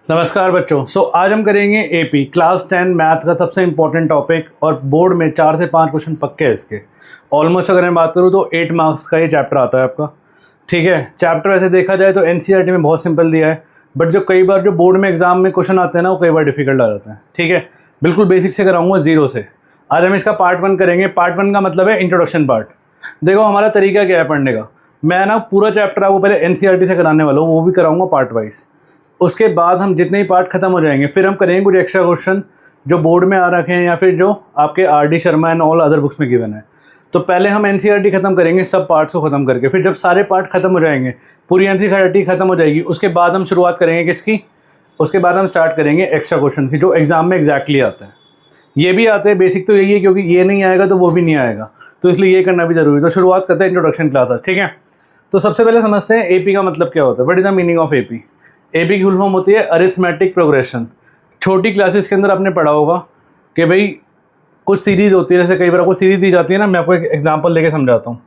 नमस्कार बच्चों। आज हम करेंगे एपी क्लास 10 मैथ का सबसे इंपॉर्टेंट टॉपिक और बोर्ड में 4 से 5 क्वेश्चन पक्के हैं इसके। ऑलमोस्ट अगर मैं बात करूँ तो 8 मार्क्स का ये चैप्टर आता है आपका। ठीक है, चैप्टर वैसे देखा जाए तो एनसीईआरटी में बहुत सिंपल दिया है, बट जो कई बार जो बोर्ड में एग्जाम में क्वेश्चन आते हैं ना, वो कई बार डिफिकल्ट आ जाते हैं। ठीक है, बिल्कुल बेसिक से कराऊंगा, जीरो से। आज हम इसका पार्ट 1 करेंगे। पार्ट 1 का मतलब है इंट्रोडक्शन पार्ट। देखो हमारा तरीका क्या है पढ़ने का। मैं ना पूरा चैप्टर आपको पहले एनसीईआरटी से कराने वाला हूँ, वो भी कराऊंगा पार्ट वाइज। उसके बाद हम जितने ही पार्ट खत्म हो जाएंगे फिर हम करेंगे कुछ एक्स्ट्रा क्वेश्चन जो बोर्ड में आ रखे हैं या फिर जो आपके RD Sharma and all other books में गिवन है। तो पहले हम एनसीईआरटी खत्म करेंगे सब पार्ट्स को खत्म करके, फिर जब सारे पार्ट खत्म हो जाएंगे, पूरी एनसीईआरटी खत्म हो जाएगी, उसके बाद हम शुरुआत करेंगे किसकी, उसके बाद हम स्टार्ट करेंगे एक्स्ट्रा क्वेश्चन की जो एग्जाम में एग्जैक्टली आते हैं। ये भी आते हैं, बेसिक तो यही है, क्योंकि ये नहीं आएगा तो वो भी नहीं आएगा, तो इसलिए ये करना भी जरूरी है। तो शुरुआत करते हैं इंट्रोडक्शन क्लास। ठीक है, तो सबसे पहले समझते हैं एपी का मतलब क्या होता है। What is the meaning of AP. AP की फुल फॉर्म होती है अरिथमेटिक प्रोग्रेशन। छोटी क्लासेस के अंदर आपने पढ़ा होगा कि भाई कुछ सीरीज़ होती है, जैसे कई बार आपको सीरीज़ दी जाती है ना। मैं आपको एक एग्जांपल लेके समझाता हूँ।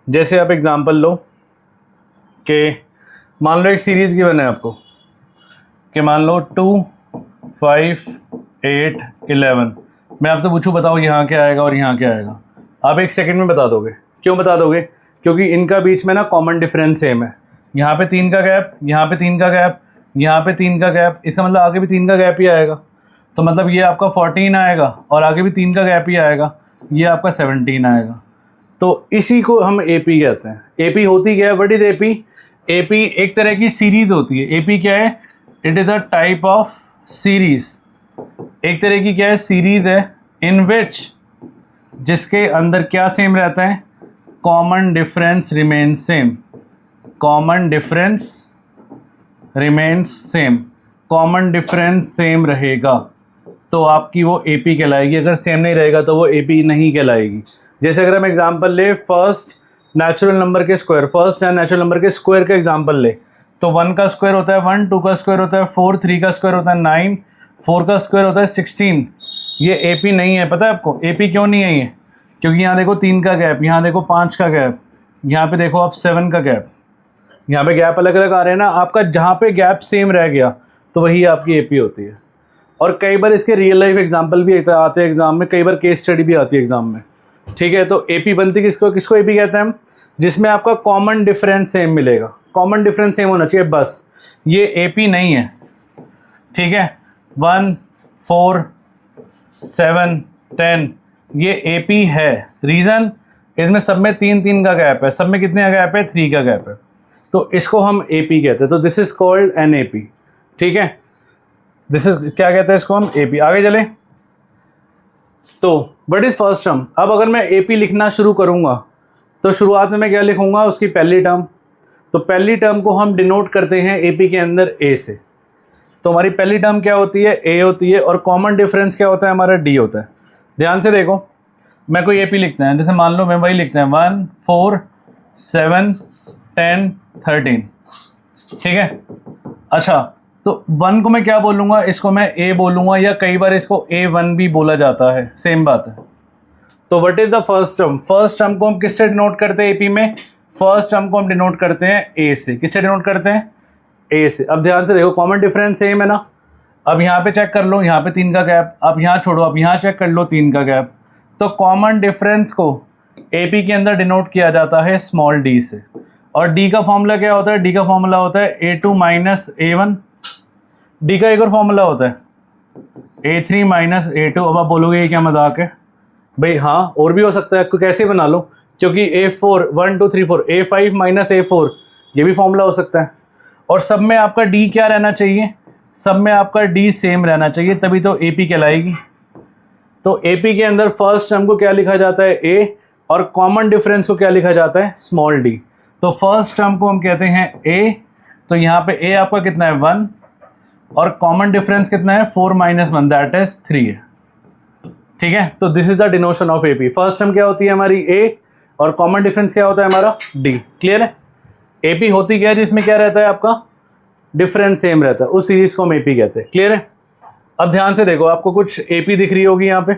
जैसे आप एग्जांपल लो कि मान लो एक सीरीज़ गिवन है आपको कि मान लो 2, 5, 8, 11। मैं आपसे पूछूँ बताओ यहाँ क्या आएगा और यहाँ क्या आएगा, आप एक सेकेंड में बता दोगे। क्यों बता दोगे? क्योंकि इनका बीच में ना कॉमन डिफरेंस सेम है। यहाँ पे 3 का गैप, यहाँ पे 3 का गैप, यहाँ पे 3 का गैप, इसका मतलब आगे भी 3 का गैप ही आएगा। तो मतलब ये आपका 14 आएगा और आगे भी 3 का गैप ही आएगा, ये आपका 17 आएगा। तो इसी को हम एपी कहते हैं। एपी होती क्या है? What is AP? एपी एक तरह की सीरीज होती है। एपी क्या है? It is a type of series. एक तरह की क्या है? सीरीज है इन विच, जिसके अंदर क्या सेम रहता है? Common difference remains same. Common difference remains same. Common difference same रहेगा तो आपकी वो एपी कहलाएगी। अगर सेम नहीं रहेगा तो वो एपी नहीं कहलाएगी। जैसे अगर हम एग्जांपल ले फर्स्ट नेचुरल नंबर के स्क्वायर, फर्स्ट या नेचुरल नंबर के स्क्वायर का एग्जांपल ले, तो 1 का स्क्वायर होता है 1, 2 का स्क्वायर होता है 4, 3 का स्क्वायर होता है 9, 4 का स्क्वायर होता है 16। ये एपी नहीं है। पता है आपको एपी क्यों नहीं है ये? क्योंकि यहाँ देखो 3 का गैप, यहाँ देखो 5 का गैप, यहाँ पे देखो आप 7 का गैप, यहाँ पे गैप अलग अलग आ रहे हैं ना। आपका जहाँ पे गैप सेम रह गया तो वही आपकी एपी होती है। और कई बार इसके रियल लाइफ एग्जांपल भी आते हैं एग्जाम में, कई बार केस स्टडी भी आती है एग्जाम में। ठीक है, तो एपी बनती किसको किसको एपी कहते हैं हम? जिसमें आपका कॉमन डिफरेंस सेम मिलेगा। कॉमन डिफरेंस सेम होना चाहिए बस, ये एपी नहीं है। ठीक है, 1, 4, 7, 10 ये एपी है। रीज़न, इसमें सब में 3 का गैप है। सब में कितने का गैप है? 3 का गैप है। तो इसको हम एपी कहते हैं। तो this is called an AP. ठीक है, दिस इज क्या कहते हैं इसको हम? एपी। आगे चले तो व्हाट इज फर्स्ट टर्म। अब अगर मैं एपी लिखना शुरू करूंगा तो शुरुआत में मैं क्या लिखूंगा? उसकी पहली टर्म। तो पहली टर्म को हम डिनोट करते हैं एपी के अंदर ए से। तो हमारी पहली टर्म क्या होती है? ए होती है। और कॉमन डिफरेंस क्या होता है हमारा? डी होता है। ध्यान से देखो, मैं कोई एपी लिखता है, जैसे मान लो मैं वही लिखता है 1, 4, 7, 10, 13। ठीक है, अच्छा तो 1 को मैं क्या बोलूँगा? इसको मैं ए बोलूँगा, या कई बार इसको A1 भी बोला जाता है, सेम बात है। तो what is the first term? First term को हम किससे डिनोट करते हैं एपी में? फर्स्ट टर्म को हम डिनोट करते हैं ए से। किससे डिनोट करते हैं? ए से। अब ध्यान से देखो, कॉमन डिफरेंस सेम है ना। अब यहाँ पे चेक कर लो, यहाँ पे 3 का गैप, अब यहाँ छोड़ो, अब यहाँ चेक कर लो 3 का गैप। तो कॉमन डिफरेंस को एपी के अंदर डिनोट किया जाता है स्मॉल डी से। और डी का फॉर्मूला क्या होता है? डी का फॉर्मूला होता है A2 माइनस A1। डी का एक और फॉर्मूला होता है A3 माइनस A2। अब आप बोलोगे ये क्या मजाक है भाई? हाँ, और भी हो सकता है, कैसे बना लो, क्योंकि A4 1 2 3 4, A5 माइनस A4 ये भी फॉर्मूला हो सकता है। और सब में आपका डी क्या रहना चाहिए? सब में आपका डी सेम रहना चाहिए, तभी तो एपी कहलाएगी। तो एपी के अंदर फर्स्ट टर्म को क्या लिखा जाता है? ए, और कॉमन डिफरेंस को क्या लिखा जाता है? Small D. तो फर्स्ट टर्म को हम कहते हैं ए। तो यहाँ पे ए आपका कितना है? 1, और कॉमन डिफरेंस कितना है? 4 माइनस 1 दैट इज 3 है। ठीक है, तो this is the डिनोशन of AP. First term क्या होती है हमारी? ए, और कॉमन डिफरेंस क्या होता है हमारा? डी। क्लियर है? एपी होती क्या है? जिसमें क्या रहता है आपका? डिफरेंस सेम रहता है, उस सीरीज को हम एपी कहते हैं। क्लियर है? अब ध्यान से देखो, आपको कुछ एपी दिख रही होगी यहाँ पे।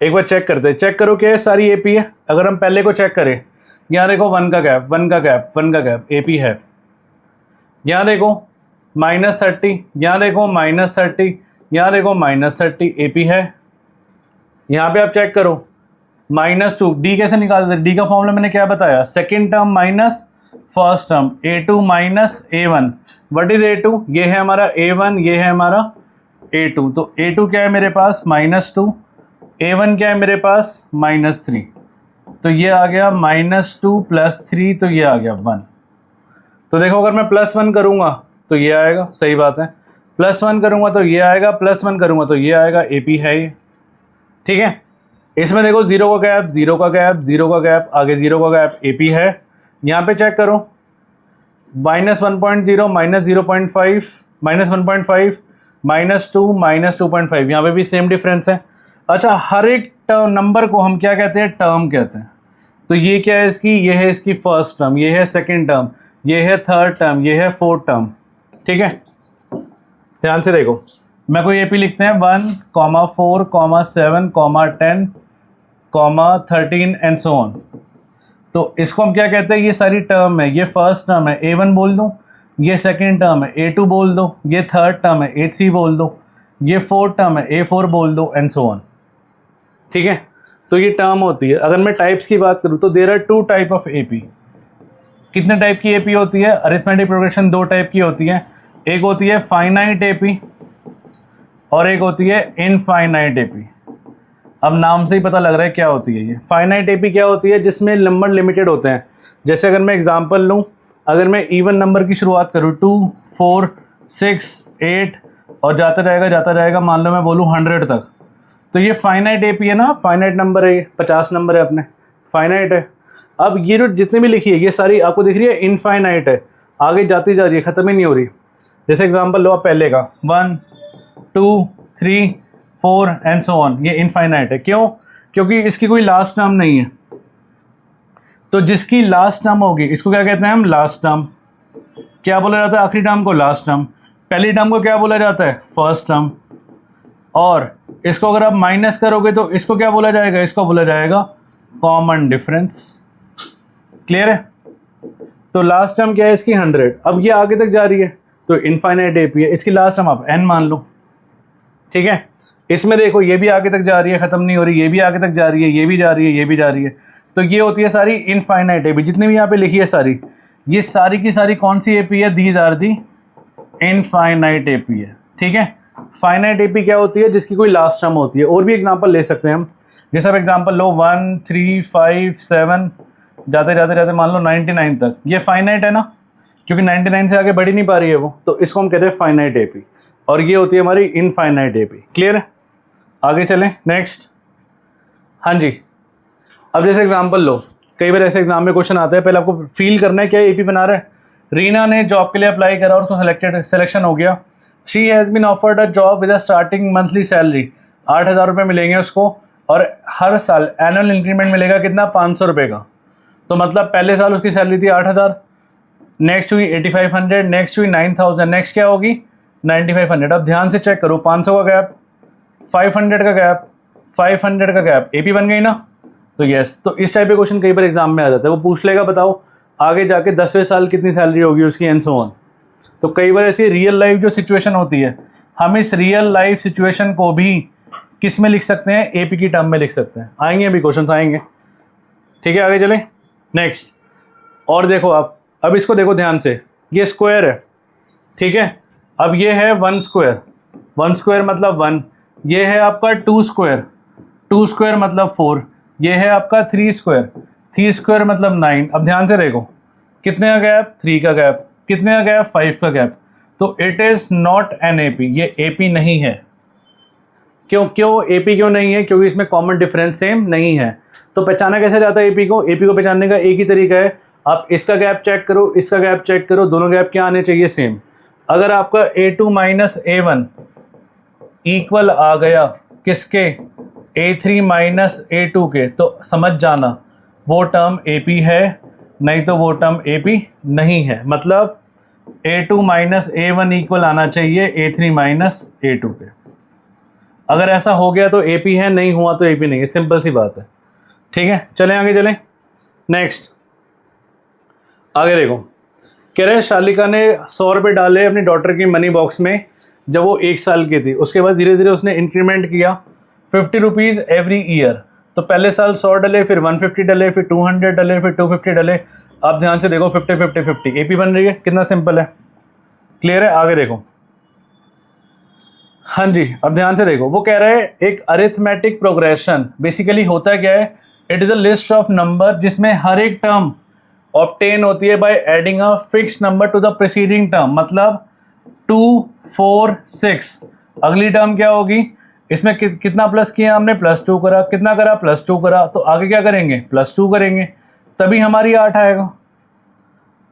एक बार चेक करते हैं, चेक करो क्या सारी एपी है। अगर हम पहले को चेक करें, यहाँ देखो 1 का गैप, 1 का गैप, 1 का गैप, एपी है। यहाँ देखो -30, यहाँ देखो -30, यहाँ देखो -30, AP है। यहाँ पे आप चेक करो -2, डी कैसे निकालते थे? डी का फॉर्मूला मैंने क्या बताया? Second term minus first term, A2 minus A1। What is A2? ये है हमारा A1, ये है हमारा A2। तो A2 क्या है मेरे पास? -2। A1 क्या है मेरे पास? -3। तो ये आ गया -2 + 3, तो ये आ गया 1। तो देखो अगर मैं +1 करूँगा तो ये आएगा, सही बात है। +1 करूँगा तो ये आएगा, +1 करूँगा तो ये आएगा, AP है ये, ठीक है। इसमें देखो 0 का गैप, 0 का गैप, 0 का गैप, आगे 0 का गैप, AP है। यहाँ पे चेक करो -1.0, -0.5, -1.5, -2, -2.5, यहाँ पे भी सेम डिफरेंस है। अच्छा, हर एक नंबर को हम क्या कहते हैं? टर्म कहते हैं। तो ये क्या है इसकी? ये है इसकी फर्स्ट टर्म, ये है सेकेंड टर्म, ये है थर्ड टर्म, ये है फोर्थ टर्म, ठीक है। ध्यान से देखो, मैं कोई AP लिखते हैं 1, 4, 7, 10, 13 एंड सो ऑन। तो इसको हम क्या कहते हैं? ये सारी टर्म है, ये फर्स्ट टर्म है, A1 बोल दो, ये सेकेंड टर्म है, A2 बोल दो, ये थर्ड टर्म है, A3 बोल दो, ये फोर्थ टर्म है, A4 बोल दो एंड सो ऑन, ठीक है। तो ये टर्म होती है। अगर मैं टाइप्स की बात करूँ तो there are 2 type of AP। कितने टाइप की AP होती है? अरिथमेटिक प्रोग्रेशन 2 टाइप की होती है। एक होती है फाइनाइट AP और एक होती है इनफाइनाइट AP। अब नाम से ही पता लग रहा है क्या होती है ये। फाइनाइट AP क्या होती है? जिसमें नंबर लिमिटेड होते हैं। जैसे अगर मैं एग्जांपल लूँ, अगर मैं इवन नंबर की शुरुआत करूँ 2, 4, 6, 8 और जाता जाएगा, मान लो मैं बोलूँ 100 तक, तो ये फाइनाइट AP है ना, फाइनाइट नंबर है, ये 50 नंबर है अपने, फाइनाइट है। अब ये जो जितने भी लिखी है ये सारी आपको दिख रही है इनफाइनाइट है, आगे जाती जा रही है, ख़त्म ही नहीं हो रही। जैसे एग्जांपल लो आप पहले का 1, 2, 3, 4 एंड सो ऑन, ये इनफाइनाइट है। क्यों? क्योंकि इसकी कोई लास्ट टर्म नहीं है। तो जिसकी लास्ट टर्म होगी इसको क्या कहते हैं हम? Last term. क्या बोला जाता है आखिरी टर्म को? Last term. पहली टर्म को क्या बोला जाता है? First term. और इसको अगर आप माइनस करोगे तो इसको क्या बोला जाएगा? इसको बोला जाएगा कॉमन डिफरेंस। क्लियर है? तो लास्ट टर्म क्या है इसकी? 100। अब ये आगे तक जा रही है तो इनफाइनाइट AP है, इसकी लास्ट टर्म आप n मान लो, ठीक है। इसमें देखो ये भी आगे तक जा रही है, ख़त्म नहीं हो रही, ये भी आगे तक जा रही है, ये भी जा रही है, ये भी जा रही है। तो ये होती है सारी इनफाइनाइट AP। जितनी भी यहाँ पे लिखी है सारी, ये सारी की सारी कौन सी AP है? These are the infinite AP है, ठीक है। फाइनाइट AP क्या होती है? जिसकी कोई लास्ट टर्म होती है। और भी एग्जांपल ले सकते हैं हम, जैसे आप एग्जांपल लो 1, 3, 5, 7 जाते मान लो 99 तक, ये फाइनाइट है ना, क्योंकि 99 से आगे बढ़ ही नहीं पा रही है वो, तो इसको हम कहते हैं फाइनाइट AP। और ये होती है हमारी इनफाइनाइट AP। क्लियर है? आगे चलें नेक्स्ट। हाँ जी, अब जैसे एग्जांपल लो, कई बार ऐसे एग्जाम में क्वेश्चन आता है, पहले आपको फील करना है क्या AP बना रहा है। रीना ने जॉब के लिए अप्लाई करा और उसको सिलेक्शन हो गया। She has been offered a job with a starting monthly salary, 8,000 रुपये मिलेंगे उसको, और हर साल एनुअल इंक्रीमेंट मिलेगा कितना? 500 रुपये का। तो मतलब पहले साल उसकी सैलरी थी 8,000, नेक्स्ट हुई 8,500, नेक्स्ट हुई 9,000, नेक्स्ट क्या होगी? 9,500। अब ध्यान से चेक करो, 500 का गैप, 500 का गैप, 500 का गैप, AP बन गई ना। तो यस, तो इस टाइप के क्वेश्चन कई बार एग्जाम में आ जाता है। वो पूछ लेगा बताओ आगे जाके 10वें साल कितनी सैलरी होगी उसकी एंड सो ऑन। तो कई बार ऐसी रियल लाइफ जो सिचुएशन होती है, हम इस रियल लाइफ सिचुएशन को भी किस में लिख सकते हैं? AP की टर्म में लिख सकते हैं। आएंगे अभी क्वेश्चन आएंगे, ठीक है। आगे चलें नेक्स्ट। और देखो आप, अब इसको देखो ध्यान से, ये स्क्वायर है, ठीक है। अब ये है 1 स्क्वायर, 1 स्क्वायर मतलब 1, ये है आपका 2 स्क्वायर, 2 स्क्वायर मतलब 4, ये है आपका 3 स्क्वायर, 3 स्क्वायर मतलब 9। अब ध्यान से देखो, कितने का गैप? 3 का गैप। कितने का गैप? 5 का गैप। तो it is not an AP, ये AP नहीं है। क्यों AP क्यों नहीं है? क्योंकि इसमें कॉमन डिफरेंस सेम नहीं है। तो पहचाना कैसे जाता है AP को? AP को पहचानने का एक ही तरीका है, आप इसका गैप चेक करो, इसका गैप चेक करो, दोनों गैप क्या आने चाहिए? सेम। अगर आपका A2 माइनस A1 इक्वल आ गया किसके? A3 माइनस A2 के, तो समझ जाना वो टर्म AP है, नहीं तो वो टर्म AP नहीं है। मतलब A2 माइनस A1 इक्वल आना चाहिए A3 माइनस A2 के। अगर ऐसा हो गया तो AP है, नहीं हुआ तो AP नहीं है, सिंपल सी बात है, ठीक है। चलें आगे चलें नेक्स्ट। आगे देखो, कह रहे शालिका ने 100 रुपये डाले अपनी डॉटर की मनी बॉक्स में जब वो 1 साल की थी। उसके बाद धीरे धीरे उसने इंक्रीमेंट किया 50 रुपीज़ एवरी ईयर। तो पहले साल 100 डले, फिर 150 डले, फिर 200 डले, फिर 250 डले। आप ध्यान से देखो 50 50 50 एपी बन रही है। कितना सिंपल है, क्लियर है। आगे देखो, हाँ जी, अब ध्यान से देखो। वो कह रहे हैं एक अरिथमेटिक प्रोग्रेशन बेसिकली होता क्या है, it is a list of number जिसमें हर एक टर्म ऑब्टेन होती है by adding a fix number two the preceding term. मतलब 2 4 6, अगली टर्म क्या होगी, इसमें कितना प्लस किया हमने, +2 करा, कितना करा, +2 करा, तो आगे क्या करेंगे, +2 करेंगे, तभी हमारी 8 आएगा,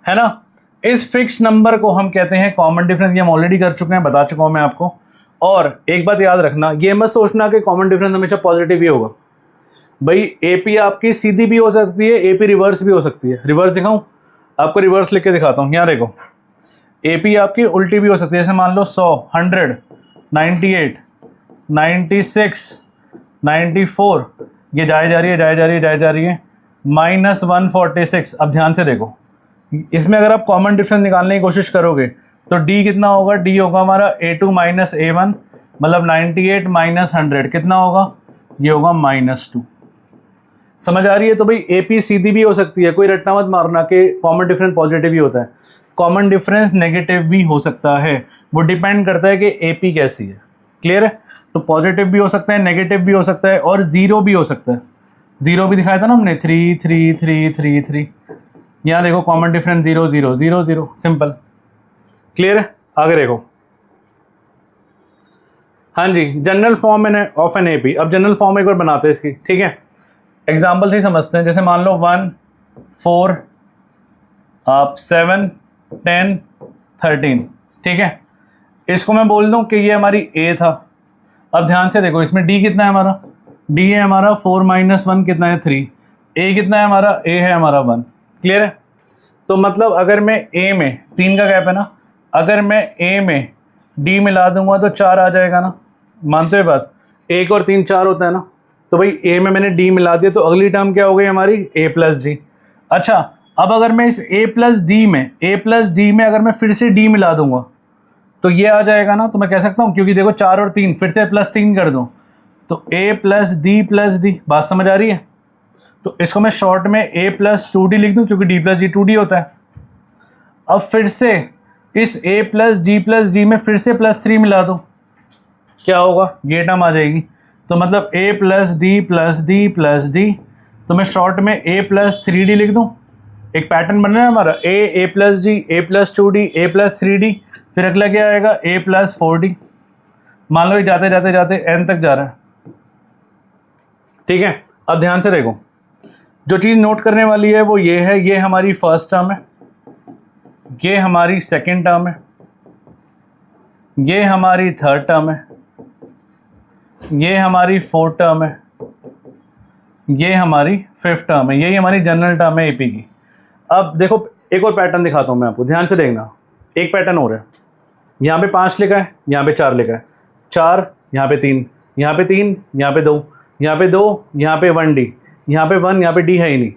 है ना। इस फिक्स नंबर को हम कहते हैं कॉमन डिफरेंस। ये हम ऑलरेडी कर चुके हैं, बता चुका हूं मैं आपको। और एक बात याद रखना, ये मत सोचना कि कॉमन डिफरेंस हमेशा पॉजिटिव ही होगा। भाई एपी आपकी सीधी भी हो सकती है, एपी रिवर्स भी हो सकती है। रिवर्स दिखाऊं आपको, रिवर्स लिख के दिखाता हूँ। यहाँ देखो, एपी आपकी उल्टी भी हो सकती है। जैसे मान लो 100, 100, 98, 96, 94, ये जाए जा रही है, जाए जा रही है, जाए जा रही है, -146। अब ध्यान से देखो, इसमें अगर आप कॉमन डिफरेंस निकालने की कोशिश करोगे तो डी कितना होगा, डी होगा हमारा A2 - A1, मतलब 98 - 100 कितना होगा, ये होगा -2। समझ आ रही है। तो भाई एपी सीधी भी हो सकती है, कोई रट्टा मत मारना कि कॉमन डिफरेंस पॉजिटिव ही होता है। कॉमन डिफरेंस नेगेटिव भी हो सकता है, वो डिपेंड करता है कि एपी कैसी है, क्लियर है। तो पॉजिटिव भी हो सकता है, नेगेटिव भी हो सकता है, और ज़ीरो भी हो सकता है। ज़ीरो भी दिखाया था ना हमने, 3 3 3 3 3। यहाँ देखो कॉमन डिफरेंस 0 0 0 0, सिंपल, क्लियर है। आगे देखो, हाँ जी, general form of an AP. अब जनरल फॉर्म एक बार बनाते हैं इसकी, ठीक है। एग्जाम्पल से ही समझते हैं। जैसे मान लो 1 4 आप 7 10 13, ठीक है। इसको मैं बोल दूं कि ये हमारी ए था। अब ध्यान से देखो, इसमें डी कितना है हमारा, डी है हमारा 4 - 1 कितना है, 3। ए कितना है हमारा, ए है हमारा 1, क्लियर है। तो मतलब अगर मैं ए में 3 का गैप है ना, अगर मैं ए में डी मिला दूंगा तो 4 आ जाएगा ना, मानते हो बात। 1 और 3 4 होता है ना, तो भाई ए में मैंने डी मिला दिया, तो अगली टर्म क्या हो गई हमारी, A+D। अच्छा, अब अगर मैं इस A+D में अगर मैं फिर से डी मिला दूंगा तो ये आ जाएगा ना। तो मैं कह सकता हूँ, क्योंकि देखो 4 और 3 फिर से +3 कर दूँ तो A+D+D, बात समझ आ रही है। तो इसको मैं शॉर्ट में A+2D लिख दूं, क्योंकि D+D 2D होता है। अब फिर से इस A+D+D में फिर से +3 मिला दो, क्या होगा, ये टर्म आ जाएगी। तो मतलब A+D+D+D, तो मैं शॉर्ट में A+3D लिख दूं। एक पैटर्न बन रहा है हमारा, A+D, A+2D, A+3D, फिर अगला क्या आएगा, A+4D। मान लो ये जाते जाते जाते n तक जा रहा है, ठीक है। अब ध्यान से देखो, जो चीज़ नोट करने वाली है वो ये है, ये हमारी फर्स्ट टर्म है, ये हमारी सेकंड टर्म है, ये हमारी थर्ड टर्म है, ये हमारी फोर्थ टर्म है, ये हमारी फिफ्थ टर्म है। यही हमारी जनरल टर्म है एपी की। अब देखो एक और पैटर्न दिखाता हूँ मैं आपको, ध्यान से देखना। एक पैटर्न हो रहा है, यहाँ पे 5 लिखा है, यहाँ पे 4 लिखा है, 4 यहाँ पे 3, यहाँ पे 3, यहाँ पे 2, यहाँ पे 2, यहाँ पे 1D, यहाँ पे 1, यहाँ पे D है ही नहीं।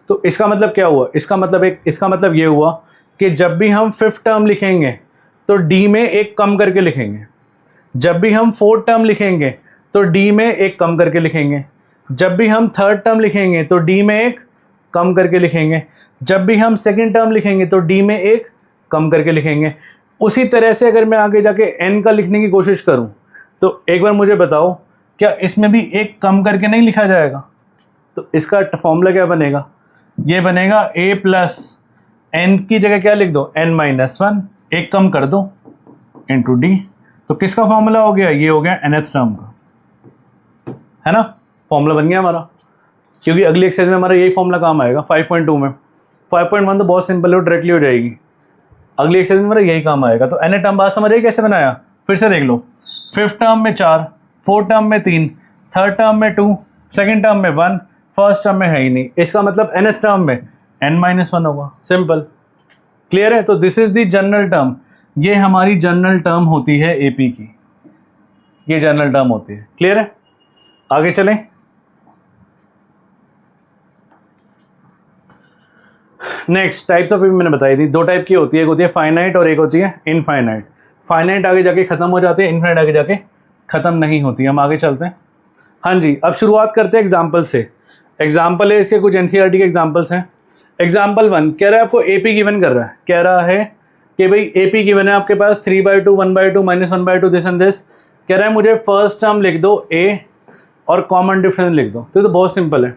तो इसका मतलब क्या हुआ, इसका मतलब ये हुआ कि जब भी हम फिफ्थ टर्म लिखेंगे तो D में एक कम करके लिखेंगे, जब भी हम फोर्थ टर्म लिखेंगे तो D में एक कम करके लिखेंगे, जब भी हम थर्ड टर्म लिखेंगे तो D में एक कम करके लिखेंगे, जब भी हम सेकंड टर्म लिखेंगे तो D में एक कम करके लिखेंगे। उसी तरह से अगर मैं आगे जाके n का लिखने की कोशिश करूं तो एक बार मुझे बताओ, क्या इसमें भी एक कम करके नहीं लिखा जाएगा। तो इसका फॉर्मूला क्या बनेगा, ये बनेगा A+n की जगह क्या लिख दो, n-1, एक कम कर दो, इंटू D। तो किसका फॉर्मूला हो गया, ये हो गया nth टर्म का, है ना। फॉर्मूला बन गया हमारा, क्योंकि अगली एक्सरसाइज में हमारा यही फॉर्मूला काम आएगा 5.2 में। 5.1 तो बहुत सिंपल है, वो डायरेक्टली हो जाएगी। अगली एक्सरसाइज में हमारा यही काम आएगा। तो nth टर्म बात समझ रही है कैसे बनाया, फिर से देख लो। फिफ्थ टर्म में 4, फोर्थ टर्म में 3, थर्ड टर्म में 2, सेकेंड टर्म में 1, फर्स्ट टर्म में है ही नहीं। इसका मतलब nth टर्म में n-1 होगा, सिंपल, क्लियर है। तो this is the general term, ये हमारी जनरल टर्म होती है एपी की, ये जनरल टर्म होती है, क्लियर है। आगे चलें। नेक्स्ट टाइप्स ऑफ एपी मैंने बताई थी, दो टाइप की होती है, एक होती है फाइनाइट और एक होती है इनफाइनाइट। फाइनाइट आगे जाके ख़त्म हो जाती है, इनफाइनाइट आगे जाके ख़त्म नहीं होती। हम आगे चलते हैं। हाँ जी, अब शुरुआत करते हैं एग्जाम्पल से। एग्जाम्पल है इसके कुछ एनसीईआरटी के एग्जाम्पल्स हैं। एग्जाम्पल 1 कह रहा है आपको एपी गिवन कर रहा है, कह रहा है कि भाई एपी गिवन है आपके पास 3/2 1/2 -1/2 दिस एंड दिस। कह रहा है मुझे फर्स्ट टर्म लिख दो ए और कॉमन डिफरेंस लिख दो। तो बहुत सिंपल है।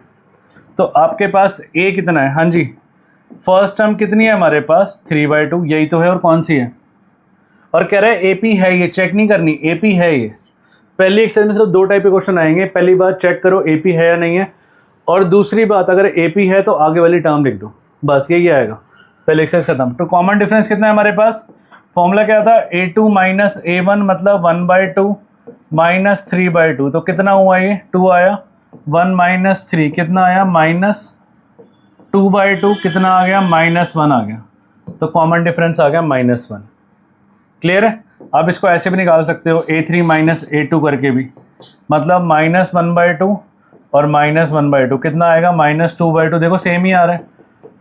तो आपके पास ए कितना है? हाँ जी, फर्स्ट टर्म कितनी है हमारे पास? 3/2, यही तो है। और कौन सी है? और कह रहा है एपी है, ये चेक नहीं करनी, एपी है ये। पहली एक्सरसाइज में सिर्फ दो टाइप के क्वेश्चन आएंगे। पहली बात चेक करो एपी है या नहीं है, और दूसरी बात अगर एपी है तो आगे वाली टर्म लिख दो, बस यही आएगा। पहले एक्सरसाइज खत्म। तो कॉमन डिफरेंस कितना है हमारे पास? फॉर्मूला क्या था? a2 - a1 मतलब 1/2 - 3/2। तो कितना हुआ ये? 2 आया। 1 - 3 कितना आया? -2/2 कितना आ गया? -1 आ गया। तो कॉमन डिफरेंस आ गया -1। क्लियर है? आप इसको ऐसे भी निकाल सकते हो, a3 - a2 करके भी, मतलब -1/2 और -1/2 कितना आएगा? -2/2। देखो सेम ही आ रहा है,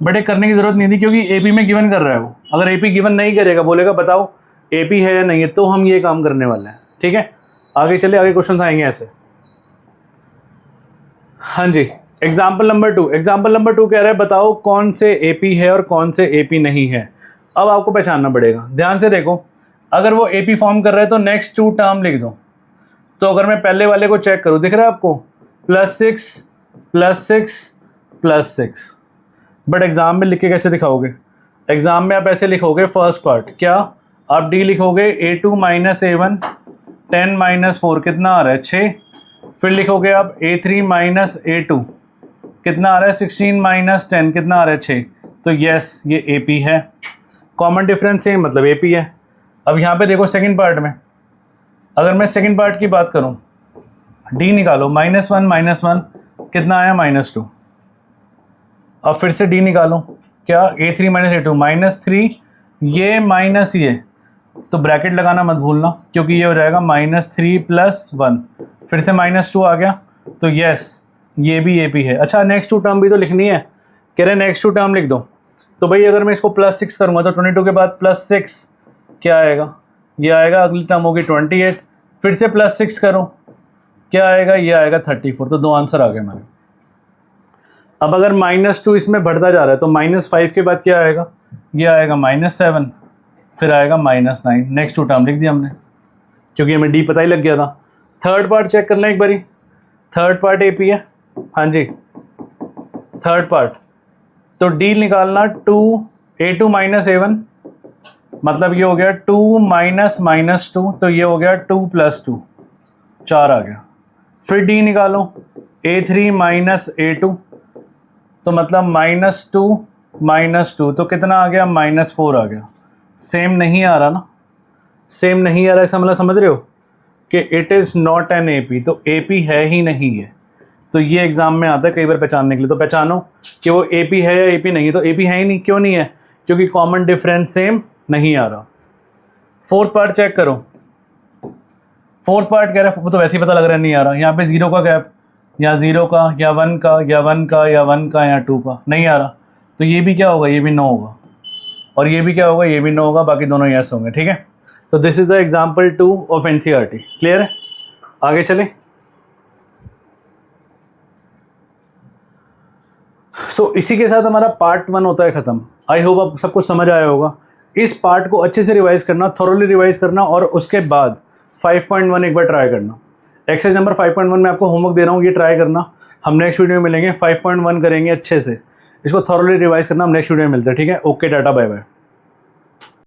बट ये करने की ज़रूरत नहीं थी क्योंकि एपी में गिवन कर रहा है वो। अगर एपी गिवन नहीं करेगा, बोलेगा बताओ एपी है या नहीं है, तो हम ये काम करने वाले हैं। ठीक है, आगे चले, आगे क्वेश्चन आएंगे ऐसे। हाँ जी, एग्जाम्पल नंबर 2। एग्जाम्पल नंबर 2 कह रहा है बताओ कौन से एपी है और कौन से एपी नहीं है। अब आपको पहचानना पड़ेगा, ध्यान से देखो। अगर वो एपी फॉर्म कर रहा है तो नेक्स्ट 2 टर्म लिख दो। तो अगर मैं पहले वाले को चेक करूँ, दिख रहा है आपको? +6 +6 +6। बट एग्ज़ाम में लिख के कैसे दिखाओगे? एग्ज़ाम में आप ऐसे लिखोगे, फर्स्ट पार्ट क्या आप डी लिखोगे, a2 - a1 10 - 4 कितना आ रहा है? 6। फिर लिखोगे आप a3 - a2 कितना आ रहा है? 16 - 10 कितना आ रहा है? 6। तो यस, ये AP है। कॉमन डिफरेंस सेम मतलब AP है। अब यहाँ पे देखो सेकंड पार्ट में, अगर मैं सेकंड पार्ट की बात करूँ, D निकालो, -1 - 1 कितना आया? -2। अब फिर से D निकालो, क्या? a3 - a2 -3, ये माइनस ये, तो ब्रैकेट लगाना मत भूलना क्योंकि ये हो जाएगा -3 + 1, फिर से -2 आ गया। तो यस, ये भी AP है। अच्छा, नेक्स्ट 2 टर्म भी तो लिखनी है, कह रहे नेक्स्ट 2 टर्म लिख दो। तो भाई अगर मैं इसको +6 करूँगा तो 22 के बाद +6 क्या आएगा? ये आएगा, अगली टर्म होगी 28। फिर से +6 करो, क्या आएगा? ये आएगा 34। तो 2 आंसर आ गए हमारे। अब अगर -2 इसमें बढ़ता जा रहा है तो -5 के बाद क्या आएगा? ये आएगा -7, फिर आएगा -9। नेक्स्ट 2 टर्म लिख दिया हमने क्योंकि हमें D पता ही लग गया था। थर्ड पार्ट चेक करना एक बारी, थर्ड पार्ट AP है। हाँ जी, थर्ड पार्ट, तो D निकालना, a2 - a1 मतलब ये हो गया 2 - -2, तो ये हो गया 2 + 2, 4 आ गया। फिर D निकालो, a3 - a2 तो मतलब -2 - 2 तो कितना आ गया? -4 आ गया। सेम नहीं आ रहा ना, सेम नहीं आ रहा, इसका मतलब समझ रहे हो कि it is not an AP। तो AP है ही नहीं है। तो ये एग्ज़ाम में आता है कई बार पहचानने के लिए। तो पहचानो कि वो AP है या AP नहीं है। तो AP है ही नहीं, क्यों नहीं है? क्योंकि कॉमन डिफरेंस सेम नहीं आ रहा। फोर्थ पार्ट चेक करो, फोर्थ पार्ट कह रहा है वो तो वैसे ही पता लग रहा है नहीं आ रहा। यहाँ पे 0 का गैप, या 0 का, या 1 का, या 1 का, या 1 का, या 2 का नहीं आ रहा। तो ये भी क्या होगा? ये भी नो होगा। और ये भी क्या होगा? ये भी नो होगा। बाकी दोनों यस होंगे। ठीक है, तो this is the example 2 of NCERT। Clear है? आगे चले। सो इसी के साथ हमारा पार्ट 1 होता है ख़त्म। आई होप आप सबको समझ आया होगा। इस पार्ट को अच्छे से रिवाइज करना, थॉरोली रिवाइज करना, और उसके बाद 5.1 एक बार ट्राई करना। एक्सरसाइज नंबर 5.1 में आपको होमवर्क दे रहा हूँ, ये ट्राई करना। हम नेक्स्ट वीडियो में मिलेंगे, 5.1 करेंगे अच्छे से। इसको थॉरोली रिवाइज करना। हम नेक्स्ट वीडियो में मिलते हैं। ठीक है, ओके, टाटा, बाय बाय।